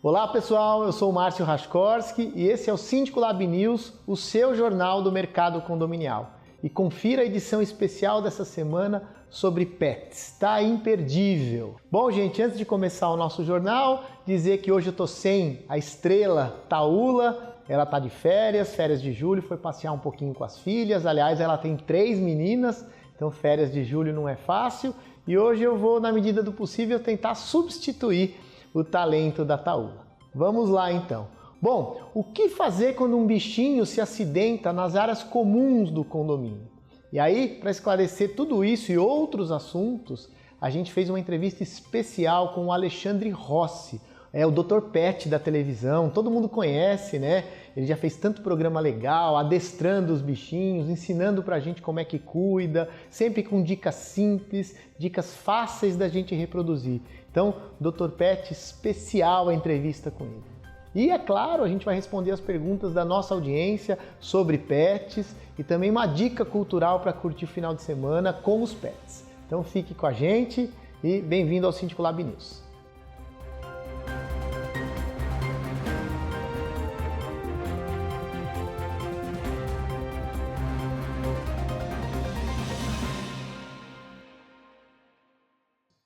Olá pessoal, eu sou o Márcio Raskorski e esse é o Síndico Lab News, o seu jornal do mercado condominial. E confira a edição especial dessa semana sobre pets, tá imperdível. Bom gente, antes de começar o nosso jornal, dizer que hoje eu tô sem a estrela Taula, ela tá de férias de julho, foi passear um pouquinho com as filhas, aliás ela tem 3 meninas, então férias de julho não é fácil, e hoje eu vou, na medida do possível, tentar substituir o talento da Taula. Vamos lá então. Bom, o que fazer quando um bichinho se acidenta nas áreas comuns do condomínio? E aí, para esclarecer tudo isso e outros assuntos, a gente fez uma entrevista especial com o Alexandre Rossi, o Dr. Pet da televisão, todo mundo conhece, né? Ele já fez tanto programa legal, adestrando os bichinhos, ensinando pra gente como é que cuida, sempre com dicas simples, dicas fáceis da gente reproduzir. Então, Dr. Pet, especial a entrevista com ele. E é claro, a gente vai responder as perguntas da nossa audiência sobre pets e também uma dica cultural para curtir o final de semana com os pets. Então fique com a gente e bem-vindo ao Síndico Lab News.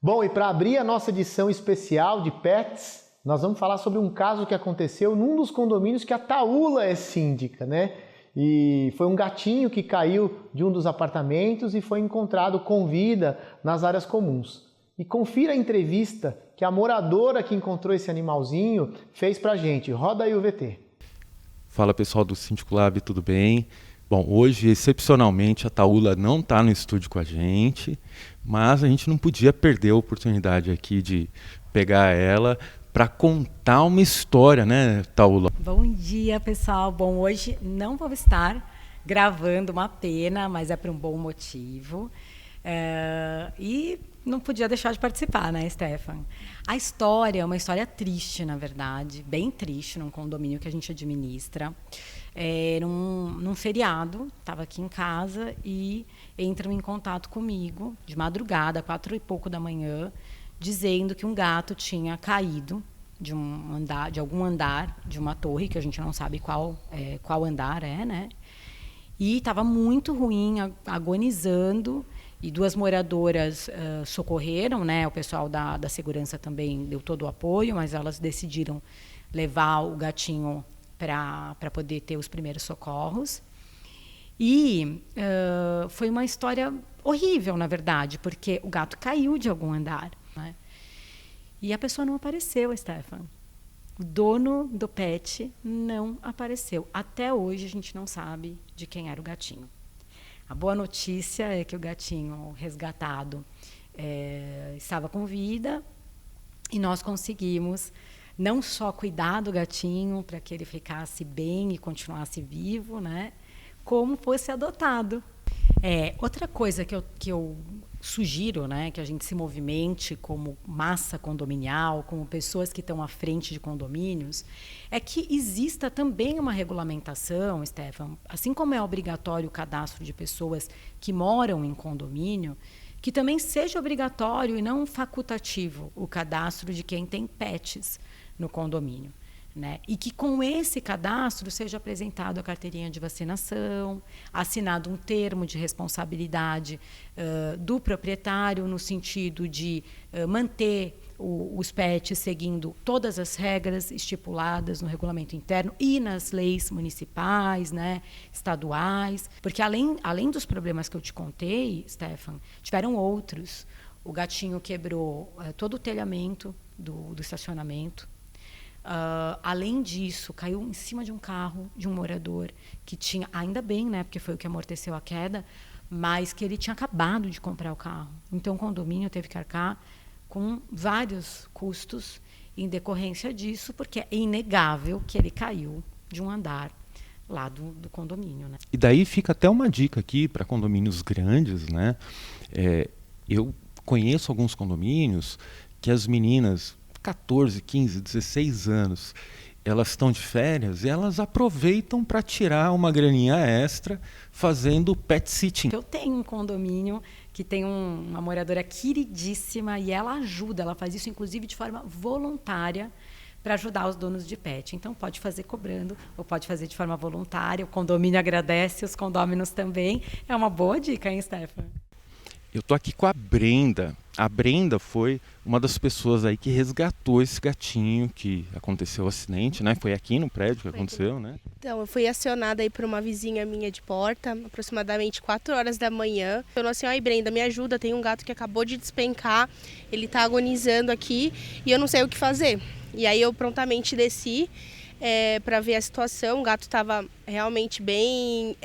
Bom, e para abrir a nossa edição especial de pets, nós vamos falar sobre um caso que aconteceu num dos condomínios que a Taula é síndica, né? E foi um gatinho que caiu de um dos apartamentos e foi encontrado com vida nas áreas comuns. E confira a entrevista que a moradora que encontrou esse animalzinho fez pra gente. Roda aí o VT. Fala pessoal do Síndico Lab, tudo bem? Bom, hoje, excepcionalmente, a Taula não está no estúdio com a gente, mas a gente não podia perder a oportunidade aqui de pegar ela para contar uma história, né, Taula? Bom dia, pessoal. Bom, hoje não vou estar gravando, uma pena, mas é por um bom motivo. E não podia deixar de participar, né, Stefan? A história é uma história triste, na verdade, bem triste, num condomínio que a gente administra. Num feriado, estava aqui em casa e entram em contato comigo, de madrugada, 4 e pouco da manhã, dizendo que um gato tinha caído de algum andar de uma torre, que a gente não sabe qual andar é, né? E estava muito ruim, agonizando, e 2 moradoras socorreram, né? O pessoal da segurança também deu todo o apoio, mas elas decidiram levar o gatinho para poder ter os primeiros socorros. E foi uma história horrível, na verdade, porque o gato caiu de algum andar, né? E a pessoa não apareceu, Stefan. O dono do pet não apareceu. Até hoje a gente não sabe de quem era o gatinho. A boa notícia é que o gatinho resgatado estava com vida e nós conseguimos não só cuidar do gatinho para que ele ficasse bem e continuasse vivo, né, como fosse adotado. Outra coisa que eu sugiro, né, que a gente se movimente como massa condominial, como pessoas que estão à frente de condomínios, é que exista também uma regulamentação, Stefan, assim como é obrigatório o cadastro de pessoas que moram em condomínio, que também seja obrigatório e não facultativo o cadastro de quem tem pets no condomínio, né? E que com esse cadastro seja apresentado a carteirinha de vacinação, assinado um termo de responsabilidade do proprietário no sentido de manter os pets seguindo todas as regras estipuladas no regulamento interno e nas leis municipais, né, estaduais, porque além dos problemas que eu te contei, Stefan, tiveram outros. O gatinho quebrou todo o telhamento do estacionamento. Além disso, caiu em cima de um carro de um morador que tinha, ainda bem, né, porque foi o que amorteceu a queda, mas que ele tinha acabado de comprar o carro. Então o condomínio teve que arcar com vários custos em decorrência disso, porque é inegável que ele caiu de um andar lá do condomínio, né? E daí fica até uma dica aqui para condomínios grandes, né? Eu conheço alguns condomínios que as meninas 14, 15, 16 anos, elas estão de férias e elas aproveitam para tirar uma graninha extra fazendo pet sitting. Eu tenho um condomínio que tem uma moradora queridíssima e ela ajuda, ela faz isso inclusive de forma voluntária para ajudar os donos de pet. Então, pode fazer cobrando ou pode fazer de forma voluntária. O condomínio agradece, os condôminos também. É uma boa dica, hein, Stefan? Eu tô aqui com a Brenda. A Brenda foi uma das pessoas aí que resgatou esse gatinho que aconteceu o acidente, né? Foi aqui no prédio que aconteceu, né? Então, eu fui acionada aí por uma vizinha minha de porta, aproximadamente 4 horas da manhã. Falou assim, ai Brenda, me ajuda, tem um gato que acabou de despencar, ele tá agonizando aqui e eu não sei o que fazer. E aí eu prontamente desci para ver a situação, o gato estava realmente bem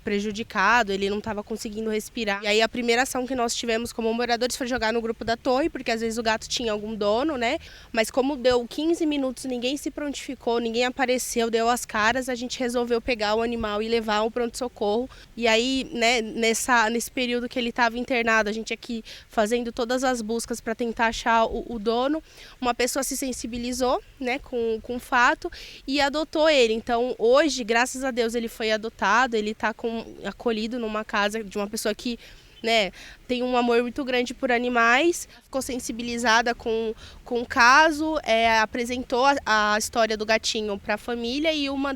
prejudicado, ele não estava conseguindo respirar. E aí a primeira ação que nós tivemos como moradores foi jogar no grupo da torre, porque às vezes o gato tinha algum dono, né? Mas como deu 15 minutos, ninguém se prontificou, ninguém apareceu, deu as caras, a gente resolveu pegar o animal e levar ao pronto-socorro. E aí, né, nesse período que ele estava internado, a gente aqui fazendo todas as buscas para tentar achar o dono, uma pessoa se sensibilizou, né, com o fato e adotou ele. Então hoje, graças a Deus, ele foi adotado, ele está acolhido numa casa de uma pessoa que, né, tem um amor muito grande por animais, ficou sensibilizada com o caso, apresentou a história do gatinho para a família e uma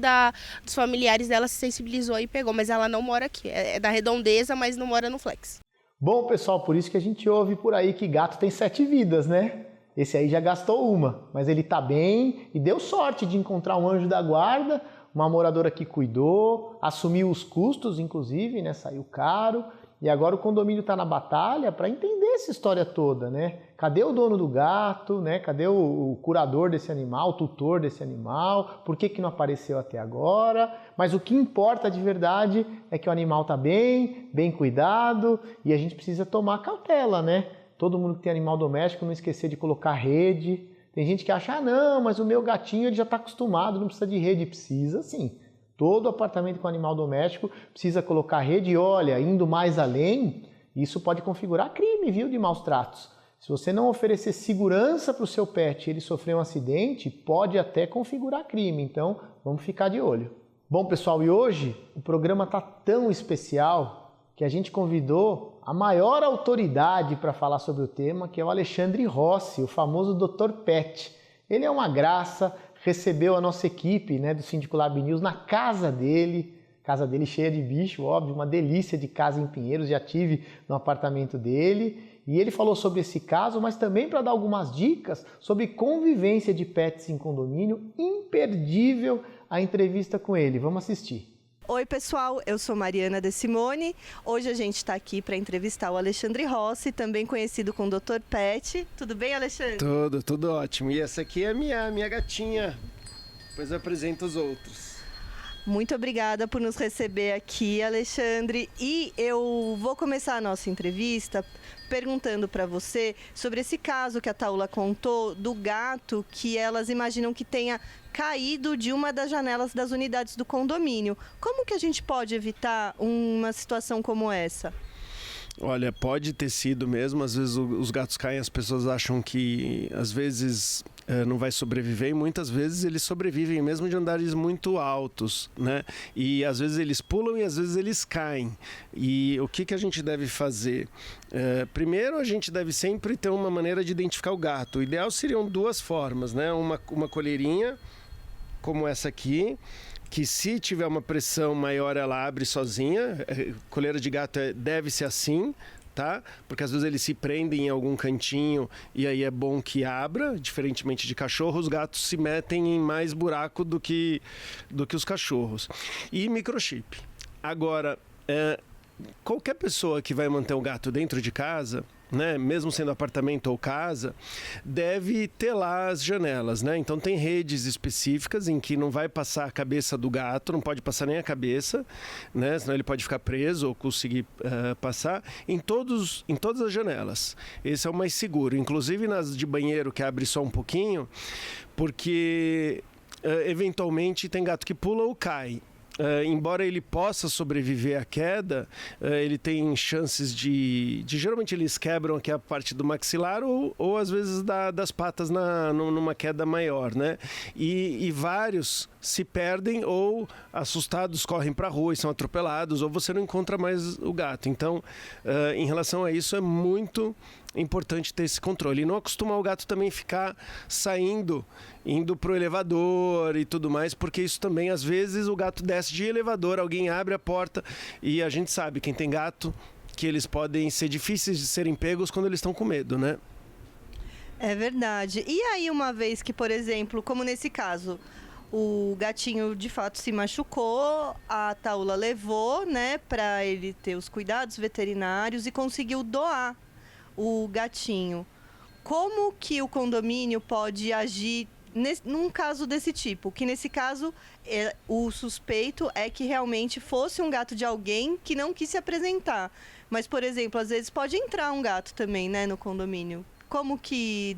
dos familiares dela se sensibilizou e pegou, mas ela não mora aqui, é da Redondeza, mas não mora no Flex. Bom, pessoal, por isso que a gente ouve por aí que gato tem 7 vidas, né? Esse aí já gastou uma, mas ele tá bem e deu sorte de encontrar um anjo da guarda, uma moradora que cuidou, assumiu os custos, inclusive, né? Saiu caro. E agora o condomínio está na batalha para entender essa história toda, né? Cadê o dono do gato, né? Cadê o curador desse animal, o tutor desse animal? Por que não apareceu até agora? Mas o que importa de verdade é que o animal está bem cuidado e a gente precisa tomar cautela, né? Todo mundo que tem animal doméstico não esquecer de colocar rede. Tem gente que acha, não, mas o meu gatinho ele já está acostumado, não precisa de rede. Precisa sim. Todo apartamento com animal doméstico precisa colocar rede e olha, indo mais além, isso pode configurar crime, viu, de maus tratos. Se você não oferecer segurança para o seu pet e ele sofrer um acidente, pode até configurar crime. Então, vamos ficar de olho. Bom, pessoal, e hoje o programa está tão especial que a gente convidou a maior autoridade para falar sobre o tema, que é o Alexandre Rossi, o famoso Dr. Pet. Ele é uma graça, recebeu a nossa equipe, né, do Síndico Lab News na casa dele cheia de bicho, óbvio, uma delícia de casa em Pinheiros, já tive no apartamento dele. E ele falou sobre esse caso, mas também para dar algumas dicas sobre convivência de pets em condomínio. Imperdível a entrevista com ele. Vamos assistir. Oi pessoal, eu sou Mariana De Simone. Hoje a gente está aqui para entrevistar o Alexandre Rossi, também conhecido como Dr. Pet. Tudo bem, Alexandre? Tudo ótimo. E essa aqui é a minha gatinha. Depois eu apresento os outros. Muito obrigada por nos receber aqui, Alexandre. E eu vou começar a nossa entrevista perguntando para você sobre esse caso que a Taula contou do gato que elas imaginam que tenha caído de uma das janelas das unidades do condomínio. Como que a gente pode evitar uma situação como essa? Olha, pode ter sido mesmo. Às vezes os gatos caem, as pessoas acham que às vezes não vai sobreviver e muitas vezes eles sobrevivem mesmo de andares muito altos, né? E às vezes eles pulam e às vezes eles caem. E o que a gente deve fazer? Primeiro, a gente deve sempre ter uma maneira de identificar o gato. O ideal seriam 2 formas, né? Uma colherinha, como essa aqui, que se tiver uma pressão maior ela abre sozinha. Coleira de gato deve ser assim, tá? Porque às vezes eles se prendem em algum cantinho e aí é bom que abra. Diferentemente de cachorro, os gatos se metem em mais buraco do que os cachorros. E microchip. Agora, qualquer pessoa que vai manter um gato dentro de casa, né, mesmo sendo apartamento ou casa, deve ter lá as janelas, né? Então tem redes específicas em que não vai passar a cabeça do gato, não pode passar nem a cabeça, né? Senão ele pode ficar preso ou conseguir passar em todas as janelas. Esse é o mais seguro, inclusive nas de banheiro que abre só um pouquinho, porque eventualmente tem gato que pula ou cai. Embora ele possa sobreviver à queda, ele tem chances de geralmente eles quebram aqui a parte do maxilar ou às vezes das patas numa queda maior, né? E vários se perdem ou assustados correm para a rua e são atropelados ou você não encontra mais o gato. Então, em relação a isso, é muito é importante ter esse controle. E não acostumar o gato também ficar saindo, indo pro elevador e tudo mais, porque isso também, às vezes, o gato desce de elevador, alguém abre a porta e a gente sabe, quem tem gato, que eles podem ser difíceis de serem pegos quando eles estão com medo, né? É verdade. E aí, uma vez que, por exemplo, como nesse caso, o gatinho de fato se machucou, a Taula levou, né, para ele ter os cuidados veterinários e conseguiu doar o gatinho. Como que o condomínio pode agir num caso desse tipo? Que nesse caso, o suspeito é que realmente fosse um gato de alguém que não quis se apresentar. Mas, por exemplo, às vezes pode entrar um gato também, né, no condomínio. Como que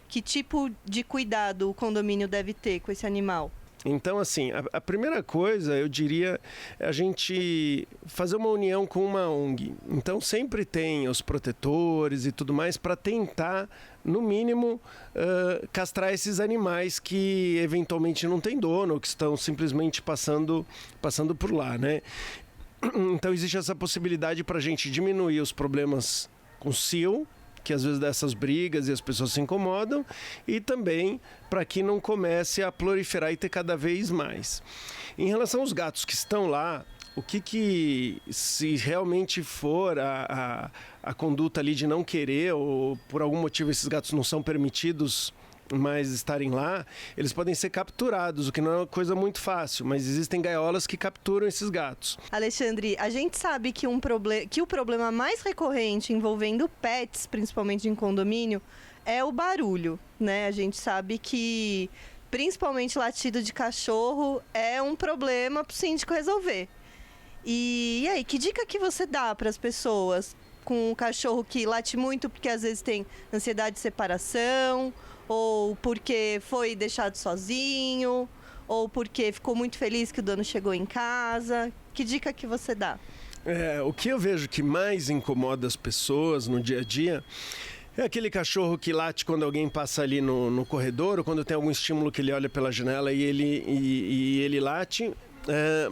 que tipo de cuidado o condomínio deve ter com esse animal? Então, assim, a primeira coisa, eu diria, é a gente fazer uma união com uma ONG. Então, sempre tem os protetores e tudo mais para tentar, no mínimo, castrar esses animais que eventualmente não têm dono ou que estão simplesmente passando por lá, né? Então, existe essa possibilidade para a gente diminuir os problemas com cio, que às vezes dá essas brigas e as pessoas se incomodam, e também para que não comece a proliferar e ter cada vez mais. Em relação aos gatos que estão lá, o que se realmente for a conduta ali de não querer, ou por algum motivo esses gatos não são permitidos mais estarem lá, eles podem ser capturados, o que não é uma coisa muito fácil, mas existem gaiolas que capturam esses gatos. Alexandre, a gente sabe que o problema mais recorrente envolvendo pets, principalmente em condomínio, é o barulho, né? A gente sabe que principalmente latido de cachorro é um problema para o síndico resolver. E aí, que dica que você dá para as pessoas com um cachorro que late muito porque às vezes tem ansiedade de separação, ou porque foi deixado sozinho, ou porque ficou muito feliz que o dono chegou em casa? Que dica que você dá? O que eu vejo que mais incomoda as pessoas no dia a dia é aquele cachorro que late quando alguém passa ali no corredor, ou quando tem algum estímulo que ele olha pela janela e ele late.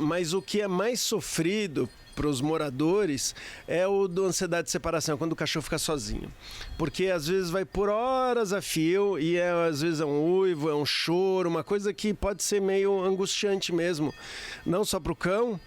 Mas o que é mais sofrido para os moradores é o do ansiedade de separação, quando o cachorro fica sozinho. Porque às vezes vai por horas a fio e às vezes é um uivo, é um choro, uma coisa que pode ser meio angustiante mesmo. Não só para o cão,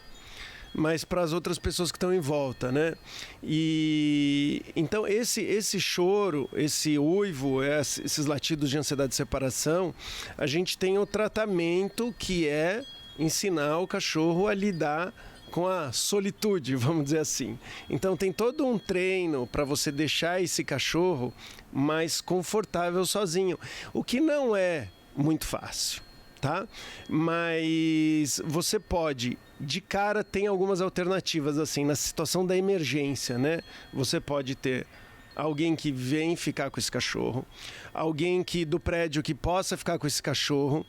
mas para as outras pessoas que estão em volta, né? E então esse choro, esse uivo, esses latidos de ansiedade de separação, a gente tem o tratamento que é ensinar o cachorro a lidar com a solitude, vamos dizer assim. Então tem todo um treino para você deixar esse cachorro mais confortável sozinho, o que não é muito fácil, tá? Mas você pode, de cara tem algumas alternativas assim, na situação da emergência, né? Você pode ter alguém que vem ficar com esse cachorro, alguém do prédio que possa ficar com esse cachorro.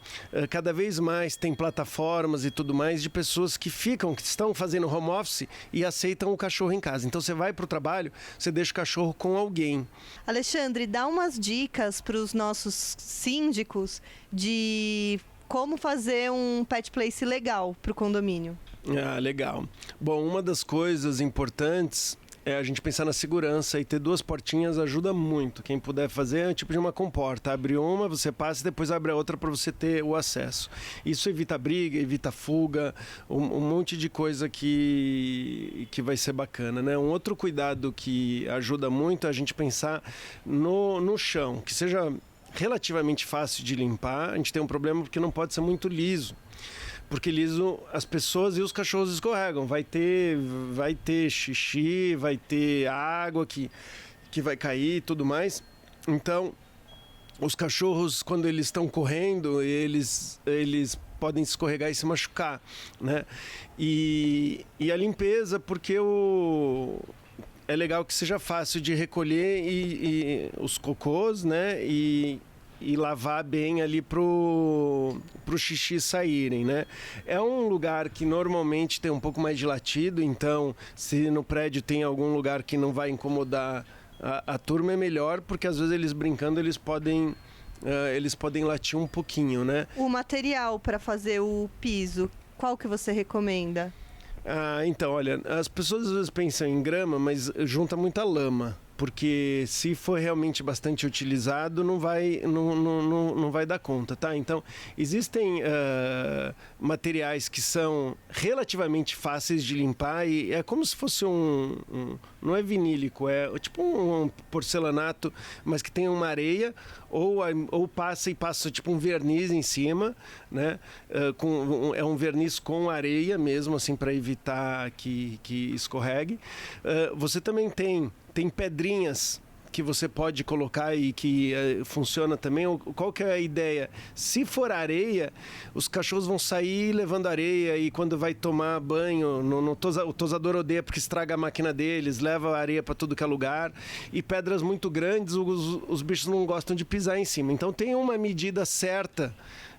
Cada vez mais tem plataformas e tudo mais de pessoas que estão fazendo home office e aceitam o cachorro em casa. Então você vai para o trabalho, você deixa o cachorro com alguém. Alexandre, dá umas dicas para os nossos síndicos de como fazer um pet place legal para o condomínio. Legal. Bom, uma das coisas importantes é a gente pensar na segurança, e ter 2 portinhas ajuda muito. Quem puder fazer é um tipo de uma comporta. Abre uma, você passa e depois abre a outra para você ter o acesso. Isso evita briga, evita fuga, um monte de coisa que vai ser bacana, né? Um outro cuidado que ajuda muito é a gente pensar no chão, que seja relativamente fácil de limpar. A gente tem um problema porque não pode ser muito liso. Porque liso as pessoas e os cachorros escorregam. Vai ter xixi, vai ter água que vai cair e tudo mais. Então, os cachorros, quando eles estão correndo, eles podem escorregar e se machucar, né? E a limpeza, porque é legal que seja fácil de recolher e os cocôs, né? E lavar bem ali pro xixi saírem, né? É um lugar que normalmente tem um pouco mais de latido, então se no prédio tem algum lugar que não vai incomodar a turma, é melhor, porque às vezes eles brincando, eles podem latir um pouquinho, né? O material para fazer o piso, qual que você recomenda? Então, olha, as pessoas às vezes pensam em grama, mas junta muita lama. porque se for realmente bastante utilizado, não vai dar conta, tá? Então, existem materiais que são relativamente fáceis de limpar e é como se fosse não é vinílico, é tipo um porcelanato, mas que tem uma areia ou passa tipo um verniz em cima, né? É um verniz com areia mesmo, assim, para evitar que escorregue. Você também tem pedrinhas que você pode colocar e que funciona também. Qual que é a ideia? Se for areia, os cachorros vão sair levando areia e quando vai tomar banho, o tosador odeia porque estraga a máquina deles, leva areia para tudo que é lugar. E pedras muito grandes, os bichos não gostam de pisar em cima. Então tem uma medida certa,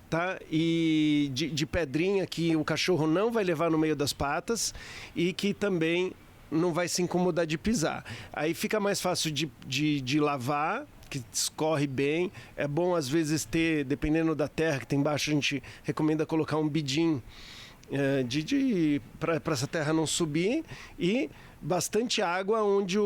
tá? E de pedrinha que o cachorro não vai levar no meio das patas e que também não vai se incomodar de pisar. Aí fica mais fácil de lavar, que escorre bem. É bom às vezes ter, dependendo da terra que tem embaixo, a gente recomenda colocar um bidim para essa terra não subir, e bastante água onde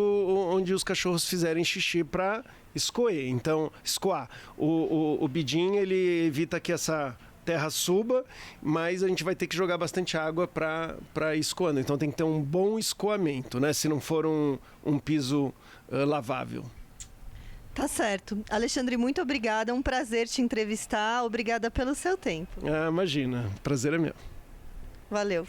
os cachorros fizerem xixi para escoar. O bidim, ele evita que essa terra suba, mas a gente vai ter que jogar bastante água para ir escoando. Então tem que ter um bom escoamento, né? Se não for um piso lavável. Tá certo. Alexandre, muito obrigada. É um prazer te entrevistar. Obrigada pelo seu tempo. Imagina. Prazer é meu. Valeu.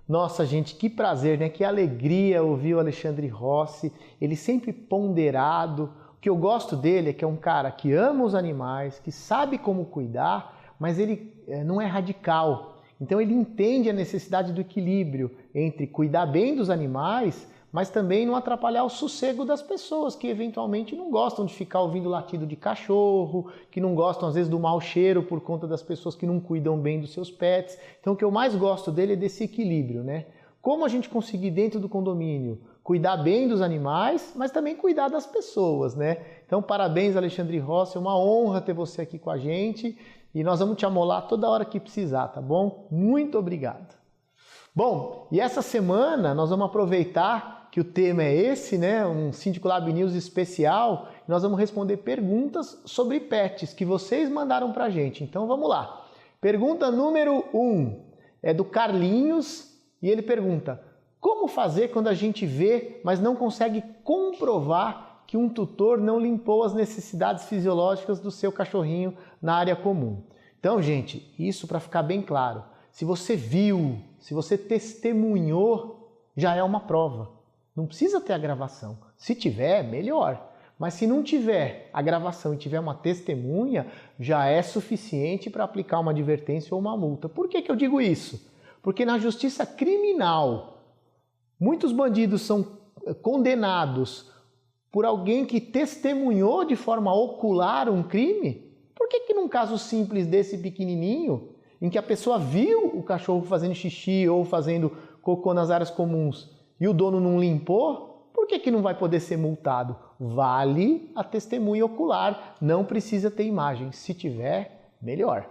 Nossa, gente, que prazer, né? Que alegria ouvir o Alexandre Rossi. Ele sempre ponderado. O que eu gosto dele é que é um cara que ama os animais, que sabe como cuidar, mas ele não é radical. Então ele entende a necessidade do equilíbrio entre cuidar bem dos animais, mas também não atrapalhar o sossego das pessoas que eventualmente não gostam de ficar ouvindo latido de cachorro, que não gostam às vezes do mau cheiro por conta das pessoas que não cuidam bem dos seus pets. Então o que eu mais gosto dele é desse equilíbrio, né? Como a gente conseguir dentro do condomínio cuidar bem dos animais, mas também cuidar das pessoas, né? Então parabéns, Alexandre Rossi, é uma honra ter você aqui com a gente. E nós vamos te amolar toda hora que precisar, tá bom? Muito obrigado. Bom, e essa semana nós vamos aproveitar que o tema é esse, né? Um Síndico Lab News especial. E nós vamos responder perguntas sobre pets que vocês mandaram pra gente. Então vamos lá. Pergunta número 1 é do Carlinhos e ele pergunta: como fazer quando a gente vê, mas não consegue comprovar que um tutor não limpou as necessidades fisiológicas do seu cachorrinho na área comum? Então, gente, isso para ficar bem claro. Se você viu, se você testemunhou, já é uma prova. Não precisa ter a gravação. Se tiver, melhor. Mas se não tiver a gravação e tiver uma testemunha, já é suficiente para aplicar uma advertência ou uma multa. Por que eu digo isso? Porque na justiça criminal, muitos bandidos são condenados por alguém que testemunhou de forma ocular um crime. Por que num caso simples desse pequenininho, em que a pessoa viu o cachorro fazendo xixi ou fazendo cocô nas áreas comuns e o dono não limpou, por que não vai poder ser multado? Vale a testemunha ocular, não precisa ter imagem. Se tiver, melhor.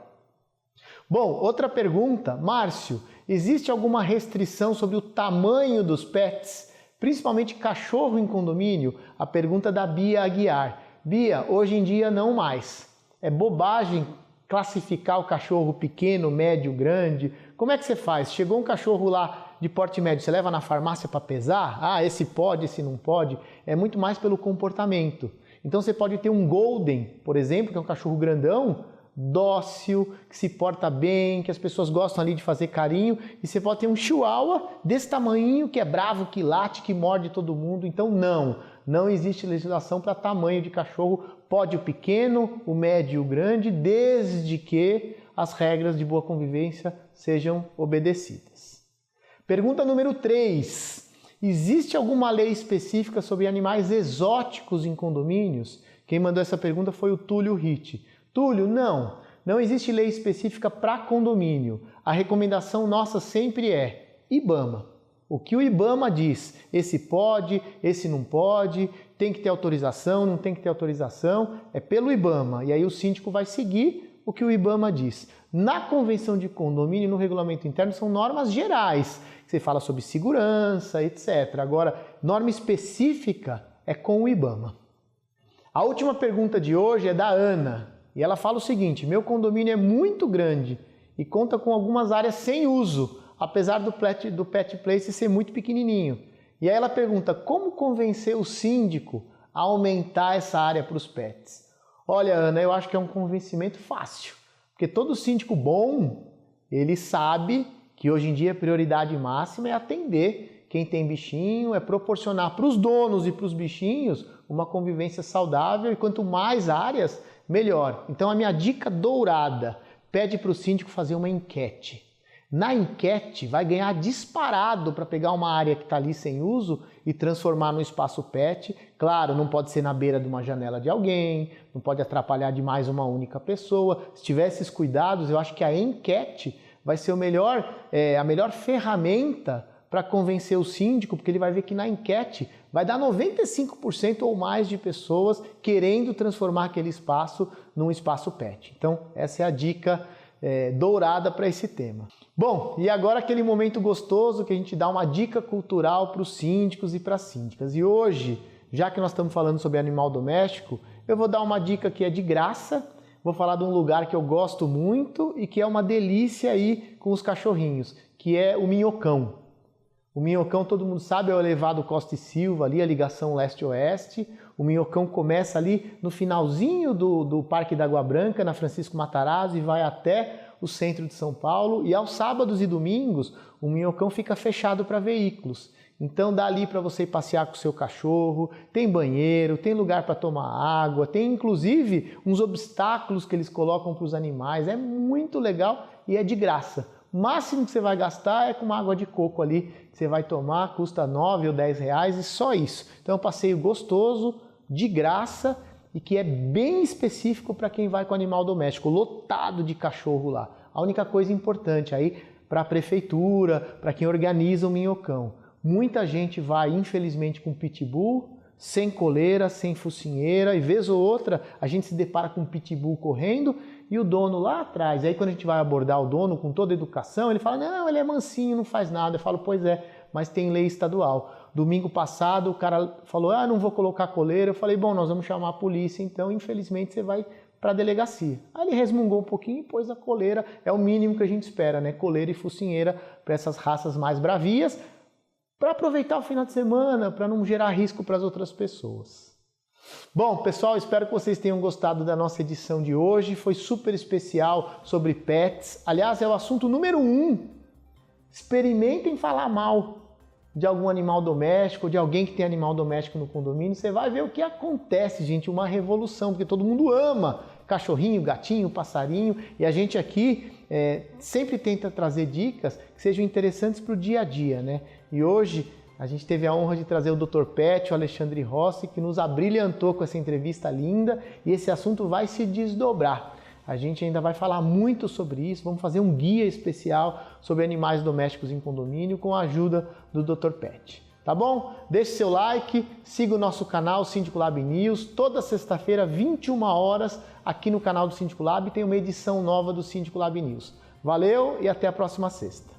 Bom, outra pergunta. Márcio, existe alguma restrição sobre o tamanho dos pets, principalmente cachorro em condomínio? A pergunta da Bia Aguiar. Bia, hoje em dia não mais. É bobagem classificar o cachorro pequeno, médio, grande. Como é que você faz? Chegou um cachorro lá de porte médio, você leva na farmácia para pesar? Ah, esse pode, esse não pode. É muito mais pelo comportamento. Então você pode ter um Golden, por exemplo, que é um cachorro grandão, dócil, que se porta bem, que as pessoas gostam ali de fazer carinho, e você pode ter um Chihuahua desse tamanho, que é bravo, que late, que morde todo mundo. Então não existe legislação para tamanho de cachorro. Pode o pequeno, o médio e o grande, desde que as regras de boa convivência sejam obedecidas. Pergunta número 3. Existe alguma lei específica sobre animais exóticos em condomínios? Quem mandou essa pergunta foi o Túlio Ritt. Túlio, não existe lei específica para condomínio. A recomendação nossa sempre é IBAMA. O que o IBAMA diz, esse pode, esse não pode, tem que ter autorização, não tem que ter autorização, é pelo IBAMA. E aí o síndico vai seguir o que o IBAMA diz. Na convenção de condomínio, no regulamento interno, são normas gerais. Você fala sobre segurança, etc. Agora, norma específica é com o IBAMA. A última pergunta de hoje é da Ana e ela fala o seguinte: meu condomínio é muito grande e conta com algumas áreas sem uso, apesar do Pet Place ser muito pequenininho. E aí ela pergunta: como convencer o síndico a aumentar essa área para os pets? Olha, Ana, eu acho que é um convencimento fácil, porque todo síndico bom, ele sabe que hoje em dia a prioridade máxima é atender quem tem bichinho, é proporcionar para os donos e para os bichinhos uma convivência saudável, e quanto mais áreas, melhor. Então a minha dica dourada: pede para o síndico fazer uma enquete. Na enquete vai ganhar disparado para pegar uma área que está ali sem uso e transformar no espaço pet. Claro, não pode ser na beira de uma janela de alguém, não pode atrapalhar demais uma única pessoa. Se tiver esses cuidados, eu acho que a enquete vai ser a melhor ferramenta para convencer o síndico, porque ele vai ver que na enquete vai dar 95% ou mais de pessoas querendo transformar aquele espaço num espaço pet. Então, essa é a dica dourada para esse tema. Bom, e agora aquele momento gostoso que a gente dá uma dica cultural para os síndicos e para as síndicas. E hoje, já que nós estamos falando sobre animal doméstico, eu vou dar uma dica que é de graça. Vou falar de um lugar que eu gosto muito e que é uma delícia aí com os cachorrinhos, que é o Minhocão. O Minhocão, todo mundo sabe, é o elevado Costa e Silva, ali a ligação leste-oeste. O Minhocão começa ali no finalzinho do Parque da Água Branca, na Francisco Matarazzo, e vai até o centro de São Paulo. E aos sábados e domingos, o Minhocão fica fechado para veículos. Então dá ali para você passear com o seu cachorro, tem banheiro, tem lugar para tomar água, tem inclusive uns obstáculos que eles colocam para os animais. É muito legal e é de graça. O máximo que você vai gastar é com uma água de coco ali, que você vai tomar, custa 9 ou 10 reais e só isso. Então é um passeio gostoso, de graça e que é bem específico para quem vai com animal doméstico, lotado de cachorro lá. A única coisa importante aí para a prefeitura, para quem organiza o Minhocão. Muita gente vai, infelizmente, com pitbull, sem coleira, sem focinheira, e vez ou outra a gente se depara com um pitbull correndo e o dono lá atrás. Aí quando a gente vai abordar o dono com toda a educação, ele fala: não, ele é mansinho, não faz nada. Eu falo: pois é, mas tem lei estadual. Domingo passado o cara falou: não vou colocar coleira. Eu falei: bom, nós vamos chamar a polícia, então infelizmente você vai para a delegacia. Aí ele resmungou um pouquinho e pôs a coleira. É o mínimo que a gente espera, né? Coleira e focinheira para essas raças mais bravias, para aproveitar o final de semana, para não gerar risco para as outras pessoas. Bom, pessoal, espero que vocês tenham gostado da nossa edição de hoje. Foi super especial sobre pets. Aliás, é o assunto número 1. Experimentem falar mal de algum animal doméstico, de alguém que tem animal doméstico no condomínio. Você vai ver o que acontece, gente. Uma revolução, porque todo mundo ama cachorrinho, gatinho, passarinho. E a gente aqui sempre tenta trazer dicas que sejam interessantes para o dia a dia, né? E hoje a gente teve a honra de trazer o Dr. Pet, o Alexandre Rossi, que nos abrilhantou com essa entrevista linda, e esse assunto vai se desdobrar. A gente ainda vai falar muito sobre isso, vamos fazer um guia especial sobre animais domésticos em condomínio com a ajuda do Dr. Pet. Tá bom? Deixe seu like, siga o nosso canal Síndico Lab News. Toda sexta-feira, 21 horas, aqui no canal do Síndico Lab tem uma edição nova do Síndico Lab News. Valeu e até a próxima sexta.